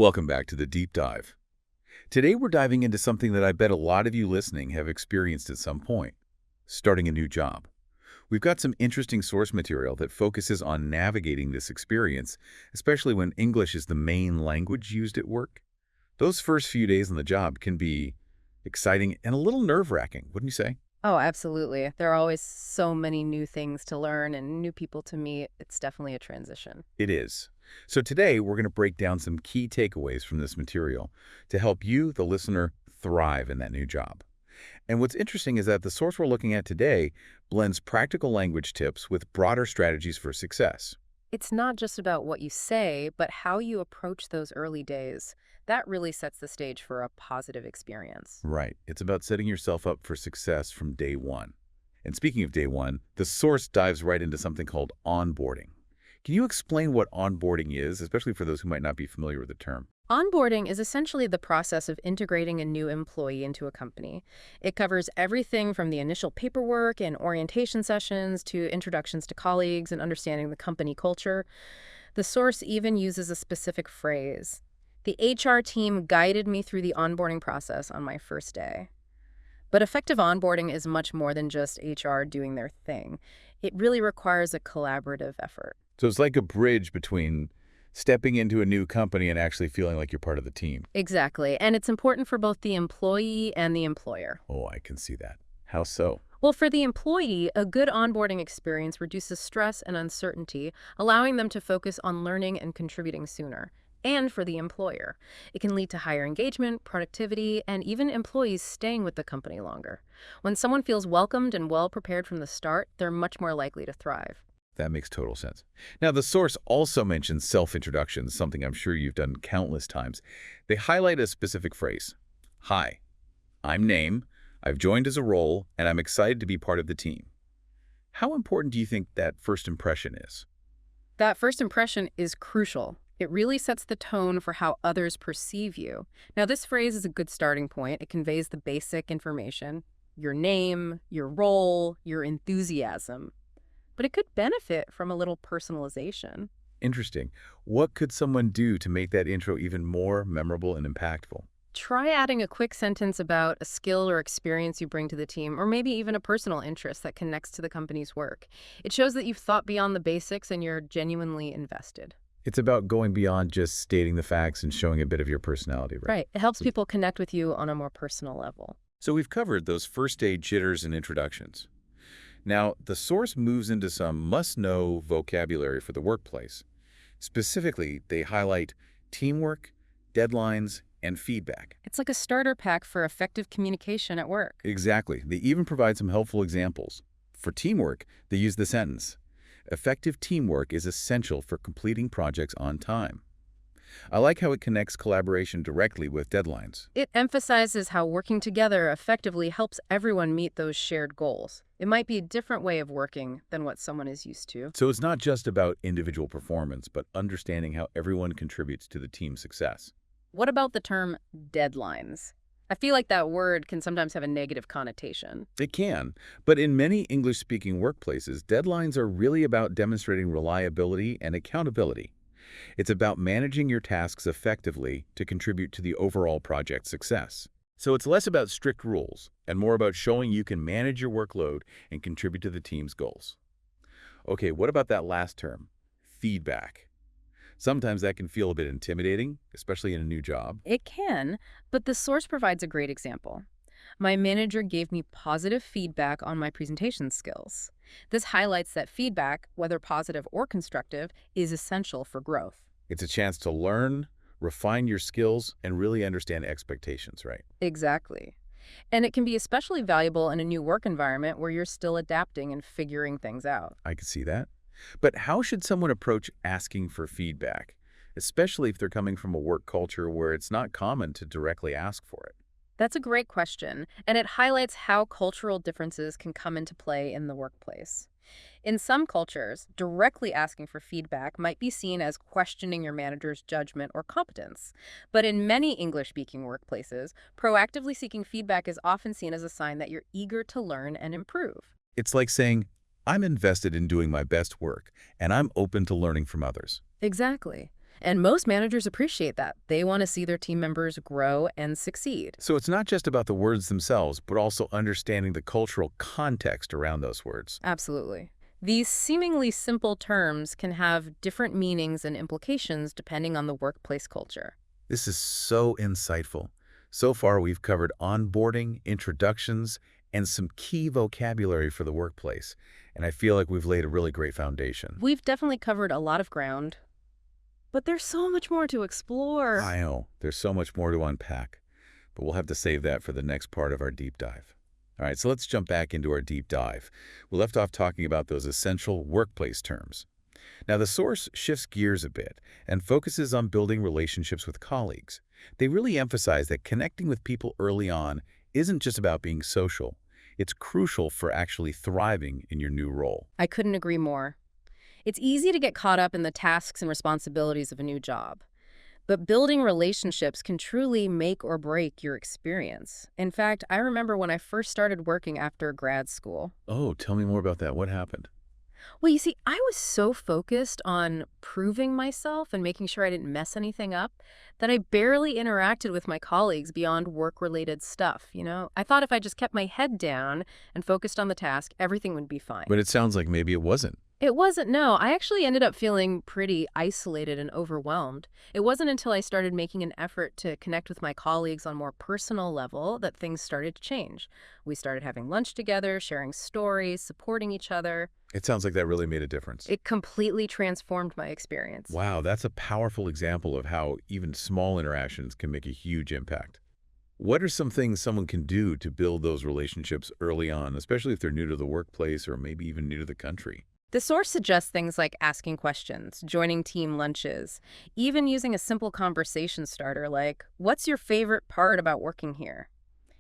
Welcome back to the Deep Dive. Today we're diving into something that I bet a lot of you listening have experienced at some point, starting a new job. We've got some interesting source material that focuses on navigating this experience, especially when English is the main language used at work. Those first few days on the job can be exciting and a little nerve-wracking, wouldn't you say? Oh, absolutely. There are always so many new things to learn and new people to meet. It's definitely a transition. It is. So today we're going to break down some key takeaways from this material to help you, the listener, thrive in that new job. And what's interesting is that the source we're looking at today blends practical language tips with broader strategies for success. It's not just about what you say, but how you approach those early days. That really sets the stage for a positive experience. Right. It's about setting yourself up for success from day one. And speaking of day one, the source dives right into something called onboarding. Can you explain what onboarding is, especially for those who might not be familiar with the term? Onboarding is essentially the process of integrating a new employee into a company. It covers everything from the initial paperwork and orientation sessions to introductions to colleagues and understanding the company culture. The source even uses a specific phrase. The HR team guided me through the onboarding process on my first day. But effective onboarding is much more than just HR doing their thing. It really requires a collaborative effort. So it's like a bridge between stepping into a new company and actually feeling like you're part of the team. Exactly. And it's important for both the employee and the employer. Oh, I can see that. How so? Well, for the employee, a good onboarding experience reduces stress and uncertainty, allowing them to focus on learning and contributing sooner. And for the employer, it can lead to higher engagement, productivity, and even employees staying with the company longer. When someone feels welcomed and well prepared from the start, they're much more likely to thrive. That makes total sense. Now, the source also mentions self-introductions, something I'm sure you've done countless times. They highlight a specific phrase. Hi, I'm Name, I've joined as a role, and I'm excited to be part of the team. How important do you think that first impression is? That first impression is crucial. It really sets the tone for how others perceive you. Now, this phrase is a good starting point. It conveys the basic information, your name, your role, your enthusiasm. But it could benefit from a little personalization. Interesting. What could someone do to make that intro even more memorable and impactful? Try adding a quick sentence about a skill or experience you bring to the team, or maybe even a personal interest that connects to the company's work. It shows that you've thought beyond the basics and you're genuinely invested. It's about going beyond just stating the facts and showing a bit of your personality, right? Right. It helps people connect with you on a more personal level. So we've covered those first-day jitters and introductions. Now, the source moves into some must-know vocabulary for the workplace. Specifically, they highlight teamwork, deadlines, and feedback. It's like a starter pack for effective communication at work. Exactly. They even provide some helpful examples. For teamwork, they use the sentence, "Effective teamwork is essential for completing projects on time." I like how it connects collaboration directly with deadlines. It emphasizes how working together effectively helps everyone meet those shared goals. It might be a different way of working than what someone is used to. So it's not just about individual performance, but understanding how everyone contributes to the team's success. What about the term deadlines? I feel like that word can sometimes have a negative connotation. It can, but in many English-speaking workplaces, deadlines are really about demonstrating reliability and accountability. It's about managing your tasks effectively to contribute to the overall project success. So it's less about strict rules and more about showing you can manage your workload and contribute to the team's goals. Okay, what about that last term, feedback? Sometimes that can feel a bit intimidating, especially in a new job. It can, but the source provides a great example. My manager gave me positive feedback on my presentation skills. This highlights that feedback, whether positive or constructive, is essential for growth. It's a chance to learn, refine your skills, and really understand expectations, right? Exactly. And it can be especially valuable in a new work environment where you're still adapting and figuring things out. I can see that. But how should someone approach asking for feedback, especially if they're coming from a work culture where it's not common to directly ask for it? That's a great question, and it highlights how cultural differences can come into play in the workplace. In some cultures, directly asking for feedback might be seen as questioning your manager's judgment or competence. But in many English-speaking workplaces, proactively seeking feedback is often seen as a sign that you're eager to learn and improve. It's like saying, I'm invested in doing my best work, and I'm open to learning from others. Exactly. And most managers appreciate that. They want to see their team members grow and succeed. So it's not just about the words themselves, but also understanding the cultural context around those words. Absolutely. These seemingly simple terms can have different meanings and implications depending on the workplace culture. This is so insightful. So far, we've covered onboarding, introductions, and some key vocabulary for the workplace. And I feel like we've laid a really great foundation. We've definitely covered a lot of ground, but there's so much more to explore. I know. There's so much more to unpack, but we'll have to save that for the next part of our deep dive. All right, so let's jump back into our deep dive. We left off talking about those essential workplace terms. Now, the source shifts gears a bit and focuses on building relationships with colleagues. They really emphasize that connecting with people early on isn't just about being social. It's crucial for actually thriving in your new role. I couldn't agree more. It's easy to get caught up in the tasks and responsibilities of a new job. But building relationships can truly make or break your experience. In fact, I remember when I first started working after grad school. Oh, tell me more about that. What happened? Well, you see, I was so focused on proving myself and making sure I didn't mess anything up that I barely interacted with my colleagues beyond work-related stuff, I thought if I just kept my head down and focused on the task, everything would be fine. But it sounds like maybe it wasn't. It wasn't, no. I actually ended up feeling pretty isolated and overwhelmed. It wasn't until I started making an effort to connect with my colleagues on a more personal level that things started to change. We started having lunch together, sharing stories, supporting each other. It sounds like that really made a difference. It completely transformed my experience. Wow, that's a powerful example of how even small interactions can make a huge impact. What are some things someone can do to build those relationships early on, especially if they're new to the workplace or maybe even new to the country? The source suggests things like asking questions, joining team lunches, even using a simple conversation starter like, "What's your favorite part about working here?"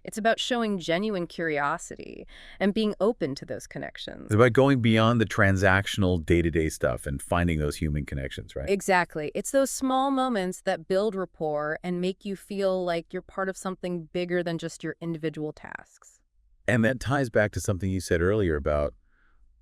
It's about showing genuine curiosity and being open to those connections. It's about going beyond the transactional day-to-day stuff and finding those human connections, right? Exactly. It's those small moments that build rapport and make you feel like you're part of something bigger than just your individual tasks. And that ties back to something you said earlier about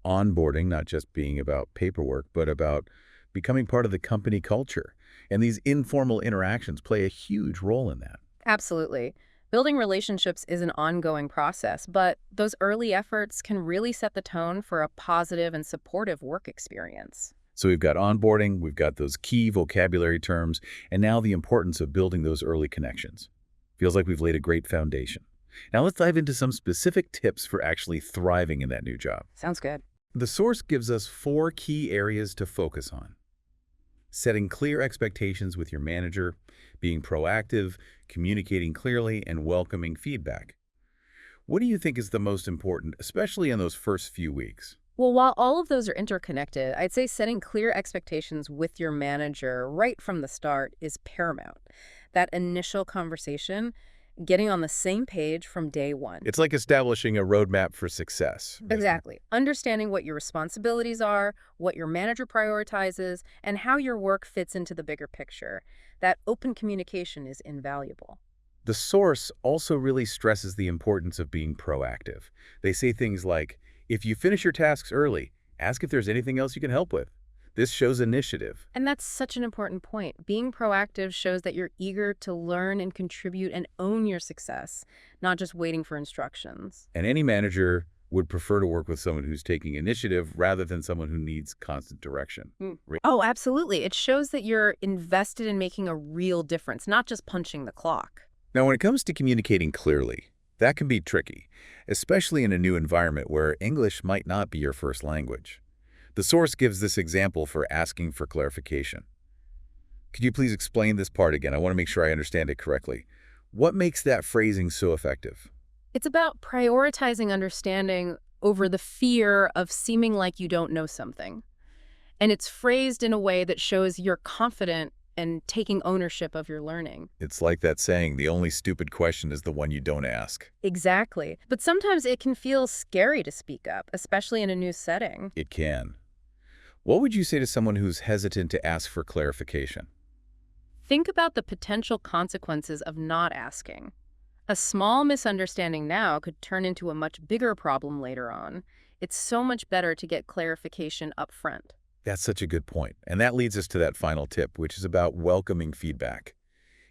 onboarding, not just being about paperwork, but about becoming part of the company culture. And these informal interactions play a huge role in that. Absolutely. Building relationships is an ongoing process, but those early efforts can really set the tone for a positive and supportive work experience. So we've got onboarding, we've got those key vocabulary terms, and now the importance of building those early connections. Feels like we've laid a great foundation. Now let's dive into some specific tips for actually thriving in that new job. Sounds good. The source gives us 4 key areas to focus on. Setting clear expectations with your manager, being proactive, communicating clearly, and welcoming feedback. What do you think is the most important, especially in those first few weeks? Well, while all of those are interconnected, I'd say setting clear expectations with your manager right from the start is paramount. That initial conversation, getting on the same page from day one. It's like establishing a roadmap for success. Exactly. Understanding what your responsibilities are, what your manager prioritizes, and how your work fits into the bigger picture. That open communication is invaluable. The source also really stresses the importance of being proactive. They say things like, if you finish your tasks early, ask if there's anything else you can help with. This shows initiative. And that's such an important point. Being proactive shows that you're eager to learn and contribute and own your success, not just waiting for instructions. And any manager would prefer to work with someone who's taking initiative rather than someone who needs constant direction. Oh, absolutely. It shows that you're invested in making a real difference, not just punching the clock. Now, when it comes to communicating clearly, that can be tricky, especially in a new environment where English might not be your first language. The source gives this example for asking for clarification. Could you please explain this part again? I want to make sure I understand it correctly. What makes that phrasing so effective? It's about prioritizing understanding over the fear of seeming like you don't know something. And it's phrased in a way that shows you're confident and taking ownership of your learning. It's like that saying, the only stupid question is the one you don't ask. Exactly. But sometimes it can feel scary to speak up, especially in a new setting. It can. What would you say to someone who's hesitant to ask for clarification? Think about the potential consequences of not asking. A small misunderstanding now could turn into a much bigger problem later on. It's so much better to get clarification up front. That's such a good point. And that leads us to that final tip, which is about welcoming feedback,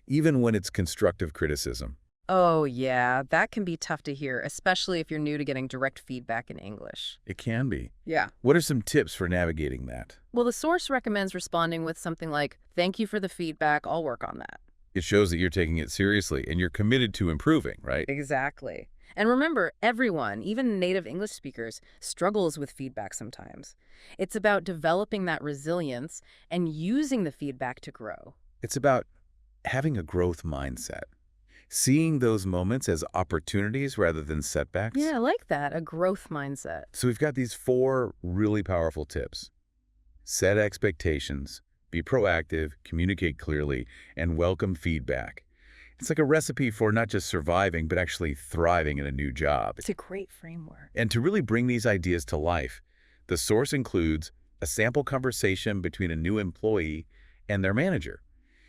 even when it's constructive criticism. Oh, yeah, that can be tough to hear, especially if you're new to getting direct feedback in English. It can be. Yeah. What are some tips for navigating that? Well, the source recommends responding with something like, "Thank you for the feedback, I'll work on that." It shows that you're taking it seriously and you're committed to improving, right? Exactly. And remember, everyone, even native English speakers, struggles with feedback sometimes. It's about developing that resilience and using the feedback to grow. It's about having a growth mindset, seeing those moments as opportunities rather than setbacks. Yeah, I like that, a growth mindset. So we've got these 4 really powerful tips. Set expectations, be proactive, communicate clearly, and welcome feedback. It's like a recipe for not just surviving, but actually thriving in a new job. It's a great framework. And to really bring these ideas to life, the source includes a sample conversation between a new employee and their manager.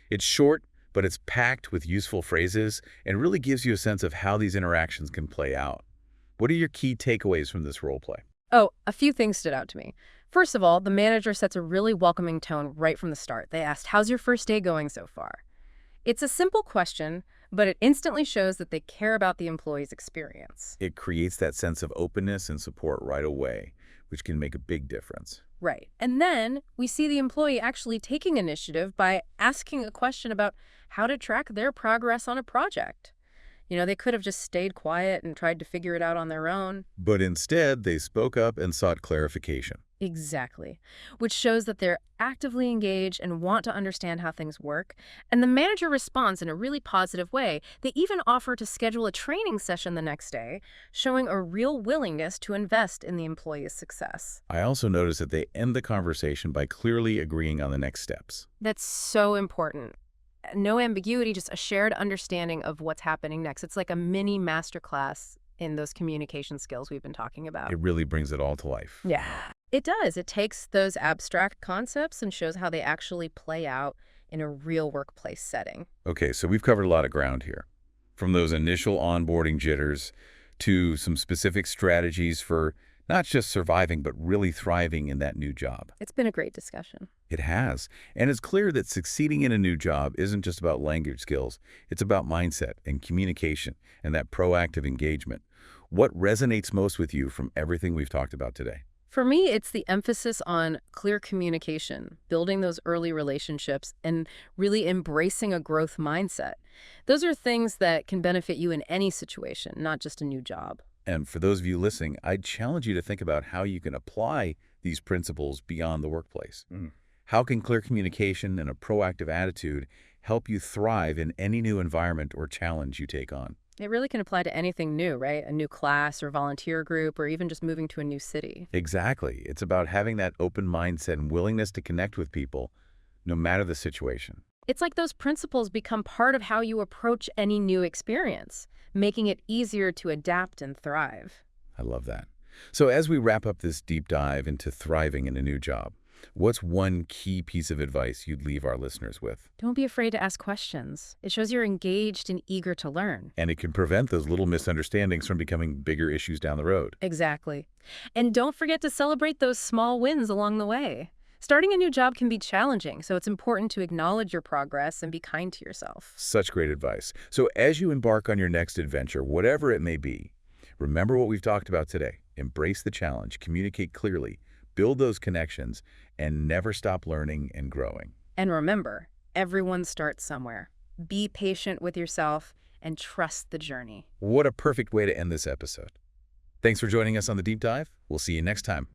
It's short, but it's packed with useful phrases and really gives you a sense of how these interactions can play out. What are your key takeaways from this role play? Oh, a few things stood out to me. First of all, the manager sets a really welcoming tone right from the start. They asked, "How's your first day going so far?" It's a simple question, but it instantly shows that they care about the employee's experience. It creates that sense of openness and support right away, which can make a big difference. Right. And then we see the employee actually taking initiative by asking a question about how to track their progress on a project. They could have just stayed quiet and tried to figure it out on their own. But instead, they spoke up and sought clarification. Exactly. Which shows that they're actively engaged and want to understand how things work. And the manager responds in a really positive way. They even offer to schedule a training session the next day, showing a real willingness to invest in the employee's success. I also noticed that they end the conversation by clearly agreeing on the next steps. That's so important. No ambiguity, just a shared understanding of what's happening next. It's like a mini masterclass in those communication skills we've been talking about. It really brings it all to life. Yeah, it does. It takes those abstract concepts and shows how they actually play out in a real workplace setting. Okay, so we've covered a lot of ground here. From those initial onboarding jitters to some specific strategies for not just surviving, but really thriving in that new job. It's been a great discussion. It has. And it's clear that succeeding in a new job isn't just about language skills. It's about mindset and communication and that proactive engagement. What resonates most with you from everything we've talked about today? For me, it's the emphasis on clear communication, building those early relationships, and really embracing a growth mindset. Those are things that can benefit you in any situation, not just a new job. And for those of you listening, I'd challenge you to think about how you can apply these principles beyond the workplace. How can clear communication and a proactive attitude help you thrive in any new environment or challenge you take on? It really can apply to anything new, right? A new class or volunteer group, or even just moving to a new city. Exactly. It's about having that open mindset and willingness to connect with people, no matter the situation. It's like those principles become part of how you approach any new experience, making it easier to adapt and thrive. I love that. So as we wrap up this deep dive into thriving in a new job, what's one key piece of advice you'd leave our listeners with? Don't be afraid to ask questions. It shows you're engaged and eager to learn. And it can prevent those little misunderstandings from becoming bigger issues down the road. Exactly. And don't forget to celebrate those small wins along the way. Starting a new job can be challenging, so it's important to acknowledge your progress and be kind to yourself. Such great advice. So as you embark on your next adventure, whatever it may be, remember what we've talked about today. Embrace the challenge, communicate clearly, build those connections, and never stop learning and growing. And remember, everyone starts somewhere. Be patient with yourself and trust the journey. What a perfect way to end this episode. Thanks for joining us on The Deep Dive. We'll see you next time.